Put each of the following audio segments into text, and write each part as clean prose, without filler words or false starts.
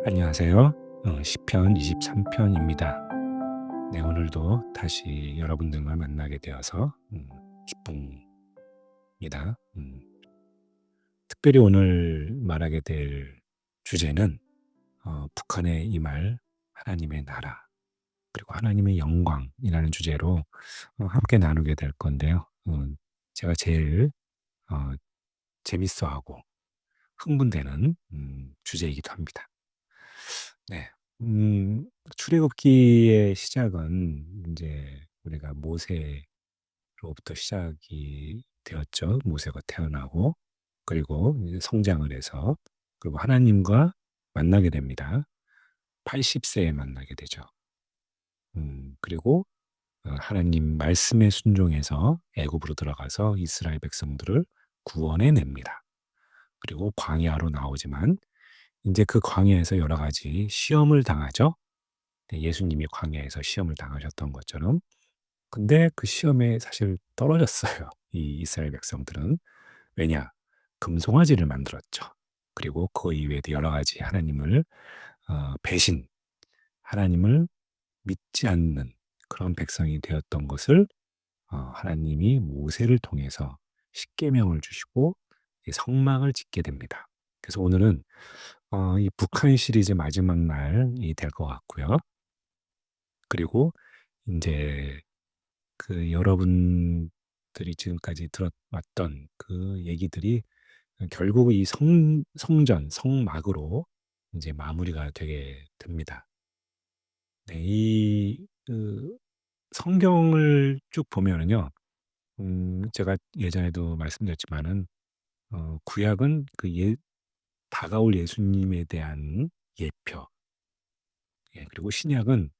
안녕하세요. 시편 23편입니다. 네, 오늘도 다시 여러분들과 만나게 되어서 기쁩니다. 특별히 오늘 말하게 될 주제는 북한에 임할 하나님의 나라 그리고 하나님의 영광이라는 주제로 함께 나누게 될 건데요. 제가 제일 어, 재밌어하고 흥분되는 주제이기도 합니다. 네. 출애굽기의 시작은 이제 우리가 모세로부터 시작이 되었죠. 모세가 태어나고 그리고 이제 성장을 해서 그리고 하나님과 만나게 됩니다. 80 세에 만나게 되죠. 그리고 하나님 말씀에 순종해서 애굽으로 들어가서 이스라엘 백성들을 구원해 냅니다. 그리고 광야로 나오지만 이제 그 광야에서 여러 가지 시험을 당하죠. 네, 예수님이 광야에서 시험을 당하셨던 것처럼. 근데 그 시험에 사실 떨어졌어요, 이 이스라엘 백성들은. 왜냐? 금송아지를 만들었죠. 그리고 그 이외에도 여러 가지 하나님을 배신, 하나님을 믿지 않는 그런 백성이 되었던 것을 하나님이 모세를 통해서 십계명을 주시고 이 성막을 짓게 됩니다. 그래서 오늘은 이 북한 시리즈 마지막 날이 될 것 같고요. 그리고 인제 그 여러분들이 지금까지 들어왔던 그 얘기들이 결국 이 성전, 성막으로 인제 마무리가 되게 됩니다. 네. 성경을 쭉 보면은요. 제가 예전에도 말씀드렸지만은 구약은 다가올 예수님에 대한 예표, 예, 그리고 신약은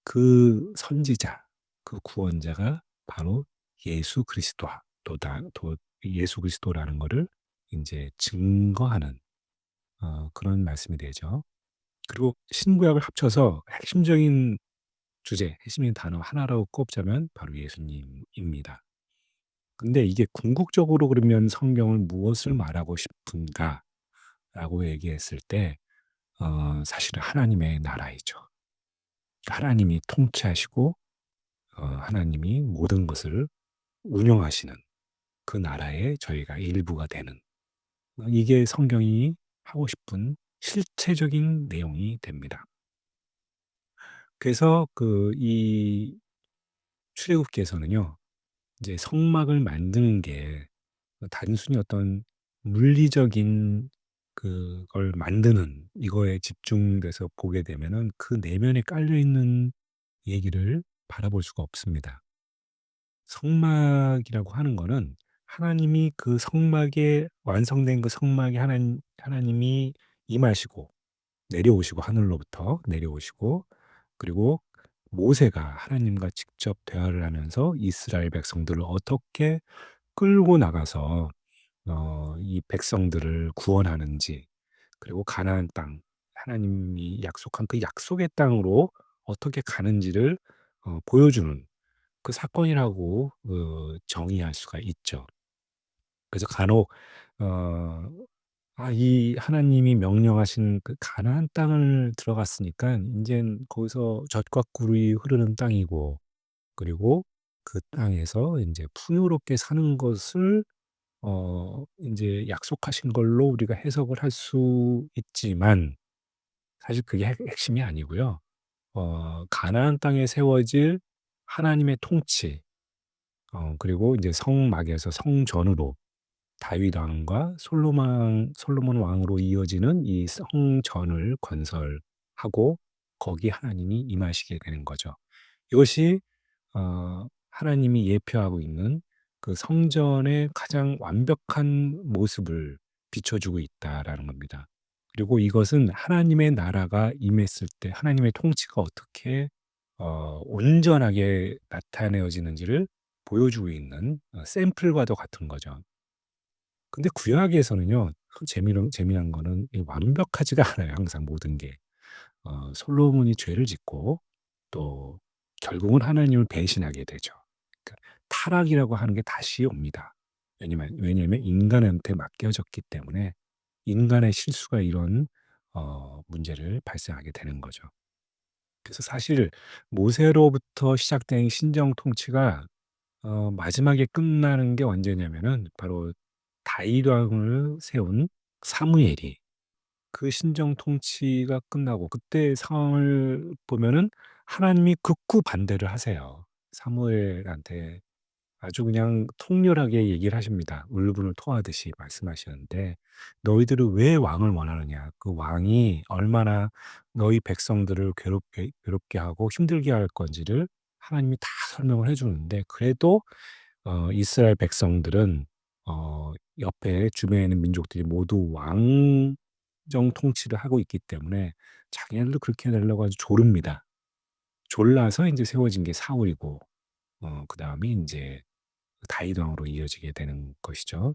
그 선지자, 그 구원자가 바로 예수 그리스도하 도다 도 예수 그리스도라는 거를 인제 증거하는 그런 말씀이 되죠. 그리고 신구약을 합쳐서 핵심적인 주제, 핵심적인 단어 하나로 꼽자면 바로 예수님입니다. 근데 이게 궁극적으로 그러면 성경은 무엇을 말하고 싶은가라고 얘기했을 때 사실은 하나님의 나라이죠. 하나님이 통치하시고 하나님이 모든 것을 운영하시는 그 나라의 저희가 일부가 되는, 이게 성경이 하고 싶은 실체적인 내용이 됩니다. 그래서 이 출애굽기에서는요. 이제 성막을 만드는 게 단순히 어떤 물리적인 그걸 만드는 이거에 집중돼서 보게 되면은 그 내면에 깔려 있는 얘기를 바라볼 수가 없습니다. 성막이라고 하는 거는 하나님이 그 성막에 완성된 그 성막에 하나님이 임하시고 내려오시고 하늘로부터 내려오시고 그리고 모세가 하나님과 직접 대화를 하면서 이스라엘 백성들을 어떻게 끌고 나가서 이 백성들을 구원하는지, 그리고 가나안 땅, 하나님이 약속한 그 약속의 땅으로 어떻게 가는지를 보여주는 그 사건이라고 정의할 수가 있죠. 그래서 간혹 어 이 하나님이 명령하신 그 가나안 땅을 들어갔으니까 인젠 거기서 젖과 꿀이 흐르는 땅이고, 그리고 그 땅에서 인제 풍요롭게 사는 것을 인제 약속하신 걸로 우리가 해석을 할 수 있지만 사실 그게 핵심이 아니고요. 가나안 땅에 세워질 하나님의 통치, 그리고 인제 성막에서 성전으로 다윗 왕과 솔로몬 왕으로 이어지는 이 성전을 건설하고 거기에 하나님이 임하시게 되는 거죠. 이것이 하나님이 예표하고 있는 그 성전의 가장 완벽한 모습을 비춰주고 있다라는 겁니다. 그리고 이것은 하나님의 나라가 임했을 때 하나님의 통치가 어떻게 온전하게 나타내어지는지를 보여주고 있는 샘플과도 같은 거죠. 근데 구약에서는요. 그 재미난 거는 이 완벽하지가 않아요, 항상 모든 게. 솔로몬이 죄를 짓고 또 결국은 하나님을 배신하게 되죠. 그러니까 타락이라고 하는 게 다시 옵니다. 왜냐면 인간한테 맡겨졌기 때문에 인간의 실수가 이런 문제를 발생하게 되는 거죠. 그래서 사실 모세로부터 시작된 신정 통치가 마지막에 끝나는 게 언제냐면은 바로 다윗 왕을 세운 사무엘이 그 신정 통치가 끝나고 그때 상황을 보면은 하나님이 극구 반대를 하세요. 사무엘한테 아주 그냥 통렬하게 얘기를 하십니다. 울분을 토하듯이 말씀하시는데 "너희들은 왜 왕을 원하느냐? 그 왕이 얼마나 너희 백성들을 괴롭게 하고 힘들게 할 건지를 하나님이 다 설명을 해 주는데 그래도 이스라엘 백성들은 옆에 주변에 있는 민족들이 모두 왕정 통치를 하고 있기 때문에 자기네들도 그렇게 해 달라고 아주 조릅니다. 졸라서 인제 세워진 게 사울이고 그다음에 인제 다윗 왕으로 이어지게 되는 것이죠.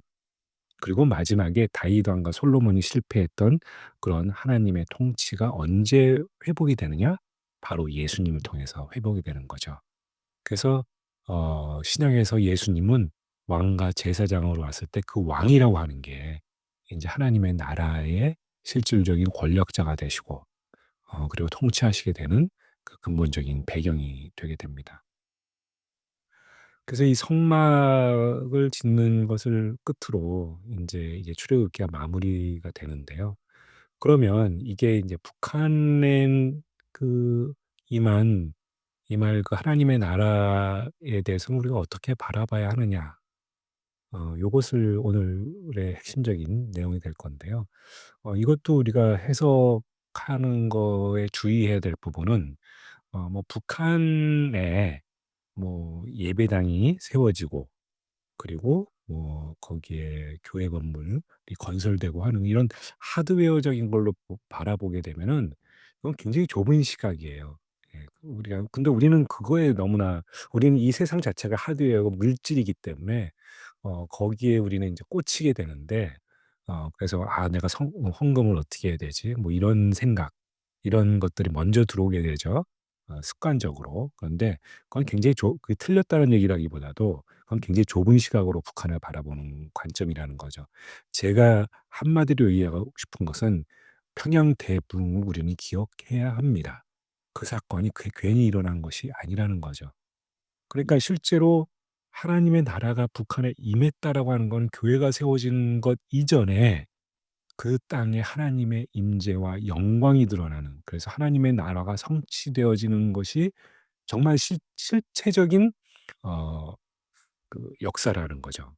그리고 마지막에 다윗 왕과 솔로몬이 실패했던 그런 하나님의 통치가 언제 회복이 되느냐? 바로 예수님을 통해서 회복이 되는 거죠. 그래서 신약에서 예수님은 왕과 제사장으로 왔을 때 그 왕이라고 하는 게 인제 하나님의 나라의 실질적인 권력자가 되시고 그리고 통치하시게 되는 그 근본적인 배경이 되게 됩니다. 그래서 이 성막을 짓는 것을 끝으로 인제 이게 출애굽기가 마무리가 되는데요. 그러면 이게 인제 북한엔 그 임한 임할 그 하나님의 나라에 대해서 우리가 어떻게 바라봐야 하느냐. 요것을 오늘의 핵심적인 내용이 될 건데요. 이것도 우리가 해석하는 거에 주의해야 될 부분은 뭐 북한에 뭐 예배당이 세워지고 그리고 뭐 거기에 교회 건물이 건설되고 하는 이런 하드웨어적인 걸로 바라보게 되면은 그건 굉장히 좁은 시각이에요. 예. 우리가 근데 우리는 그거에 너무나 우리는 이 세상 자체가 하드웨어고 물질이기 때문에 거기에 우리는 인제 꽂히게 되는데 그래서 '아 내가 성 헌금을 어떻게 해야 되지?' 뭐 이런 생각 이런 것들이 먼저 들어오게 되죠, 습관적으로. 그런데 그건 굉장히 틀렸다는 얘기라기보다도 그건 굉장히 좁은 시각으로 북한을 바라보는 관점이라는 거죠. 제가 한마디로 이해하고 싶은 것은 평양 대붕을 우리는 기억해야 합니다. 그 사건이 괜히 일어난 것이 아니라는 거죠. 그러니까 실제로 하나님의 나라가 북한에 임했다라고 하는 건 교회가 세워진 것 이전에 그 땅에 하나님의 임재와 영광이 드러나는 그래서 하나님의 나라가 성취되어지는 것이 정말 실체적인 어 역사라는 거죠.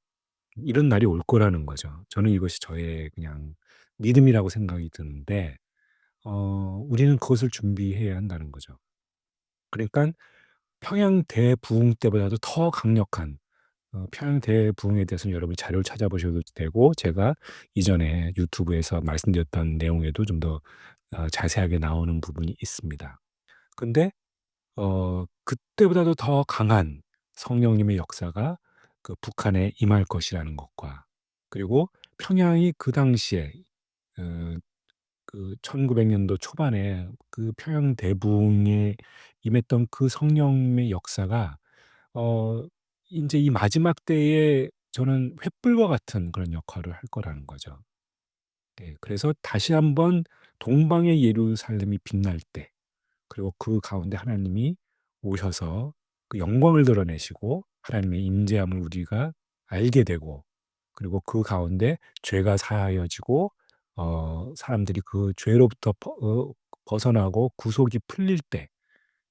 이런 날이 올 거라는 거죠. 저는 이것이 저의 그냥 믿음이라고 생각이 드는데 우리는 그것을 준비해야 한다는 거죠. 그러니깐 평양 대부흥 때보다도 더 강력한 평양 대부흥에 대해서는 여러분이 자료를 찾아보셔도 되고 제가 이전에 유튜브에서 말씀드렸던 내용에도 좀 더 자세하게 나오는 부분이 있습니다. 근데 그때보다도 더 강한 성령님의 역사가 그 북한에 임할 것이라는 것과 그리고 평양이 그 당시에 어 그 1900 년도 초반에 그 평양 대붕에 임했던 그 성령님의 역사가 어 인제 이 마지막 때에 저는 횃불과 같은 그런 역할을 할 거라는 거죠. 예. 그래서 다시 한번 동방의 예루살렘이 빛날 때 그리고 그 가운데 하나님이 오셔서 그 영광을 드러내시고 하나님의 임재함을 우리가 알게 되고 그리고 그 가운데 죄가 사하여지고 사람들이 그 죄로부터 벗어나고 구속이 풀릴 때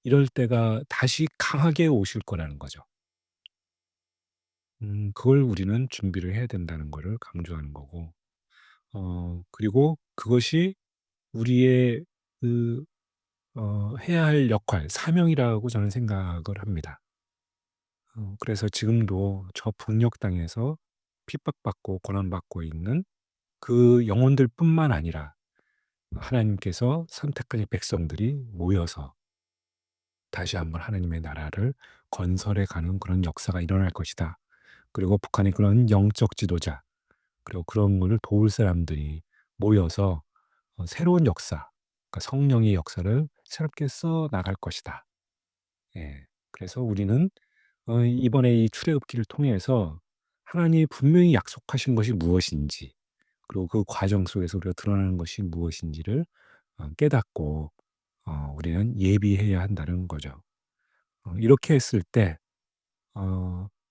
이럴 때가 다시 강하게 오실 거라는 거죠. 그걸 우리는 준비를 해야 된다는 거를 강조하는 거고 그리고 그것이 우리의 그 해야 할 역할, 사명이라고 저는 생각을 합니다. 그래서 지금도 저 북녘 땅에서 핍박받고 고난받고 있는 그 영혼들뿐만 아니라 하나님께서 선택하신 백성들이 모여서 다시 한번 하나님의 나라를 건설해 가는 그런 역사가 일어날 것이다. 그리고 북한의 그런 영적 지도자 그리고 그런 거를 도울 사람들이 모여서 새로운 역사, 그러니까 성령의 역사를 새롭게 써 나갈 것이다. 예. 그래서 우리는 이번에 이 출애굽기를 통해서 하나님이 분명히 약속하신 것이 무엇인지 그리고 그 과정 속에서 우리가 드러나는 것이 무엇인지를 깨닫고 우리는 예비해야 한다는 거죠. 이렇게 했을 때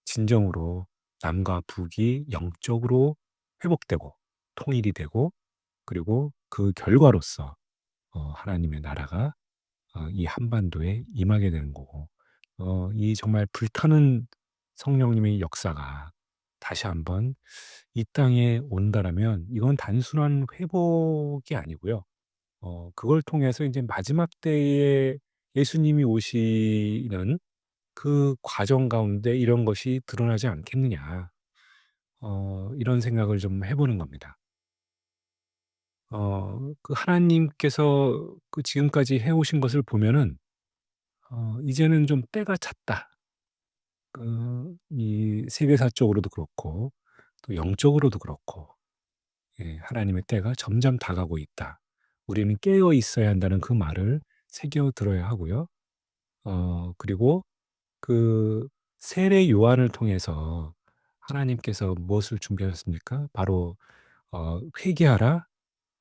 진정으로 남과 북이 영적으로 회복되고 통일이 되고, 그리고 그 결과로서 하나님의 나라가 이 한반도에 임하게 되는 거고, 이 정말 불타는 성령님의 역사가 다시 한번 이 땅에 온다라면 이건 단순한 회복이 아니고요. 그걸 통해서 이제 마지막 때에 예수님이 오시는 그 과정 가운데 이런 것이 드러나지 않겠느냐. 이런 생각을 좀 해 보는 겁니다. 그 하나님께서 그 지금까지 해 오신 것을 보면은 '이제는 좀 때가 찼다.' 이 세계사적으로도 그렇고 또 영적으로도 그렇고, 예, '하나님의 때가 점점 다가오고 있다. 우리는 깨어 있어야 한다.'는 그 말을 새겨 들어야 하고요. 그리고 그 세례 요한을 통해서 하나님께서 무엇을 준비하셨습니까? 바로 "회개하라.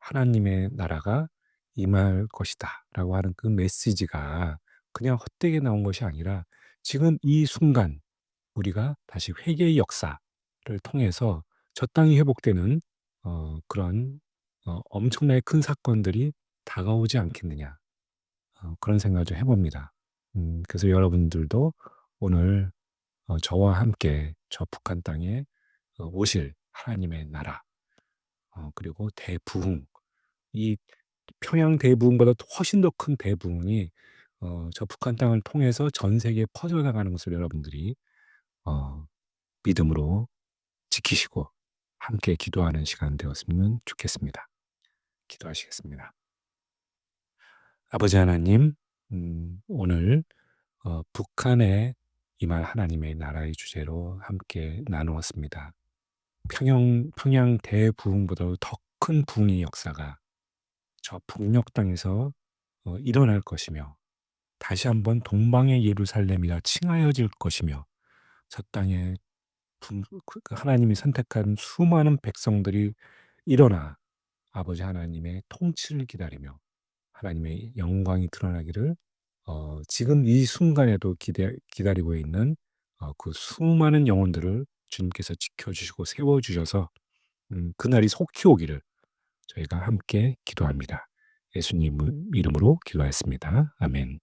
하나님의 나라가 임할 것이다."라고 하는 그 메시지가 그냥 헛되게 나온 것이 아니라 지금 이 순간 우리가 다시 회개의 역사를 통해서 저 땅이 회복되는 그런 엄청나게 큰 사건들이 다가오지 않겠느냐, 그런 생각을 좀 해 봅니다. 그래서 여러분들도 오늘 저와 함께 저 북한 땅에 오실 하나님의 나라, 그리고 대부흥, 이 평양 대부흥보다 훨씬 더 큰 대부흥이 저 북한 땅을 통해서 전 세계에 퍼져나가는 것을 여러분들이 어 믿음으로 지키시고 함께 기도하는 시간 되었으면 좋겠습니다. 기도하시겠습니다. 아버지 하나님, 오늘 북한에 임할 하나님의 나라의 주제로 함께 나누었습니다. 평양 대부흥보다도 더 큰 부흥의 역사가 저 북녘 땅에서 일어날 것이며, 다시 한번 동방의 예루살렘이라 칭하여질 것이며, 저 땅에 그 하나님이 선택한 수많은 백성들이 일어나 아버지 하나님의 통치를 기다리며 하나님의 영광이 드러나기를 지금 이 순간에도 기다리고 있는 그 수많은 영혼들을 주님께서 지켜주시고 세워주셔서 그날이 속히 오기를 저희가 함께 기도합니다. 예수님 이름으로 기도하였습니다. 아멘.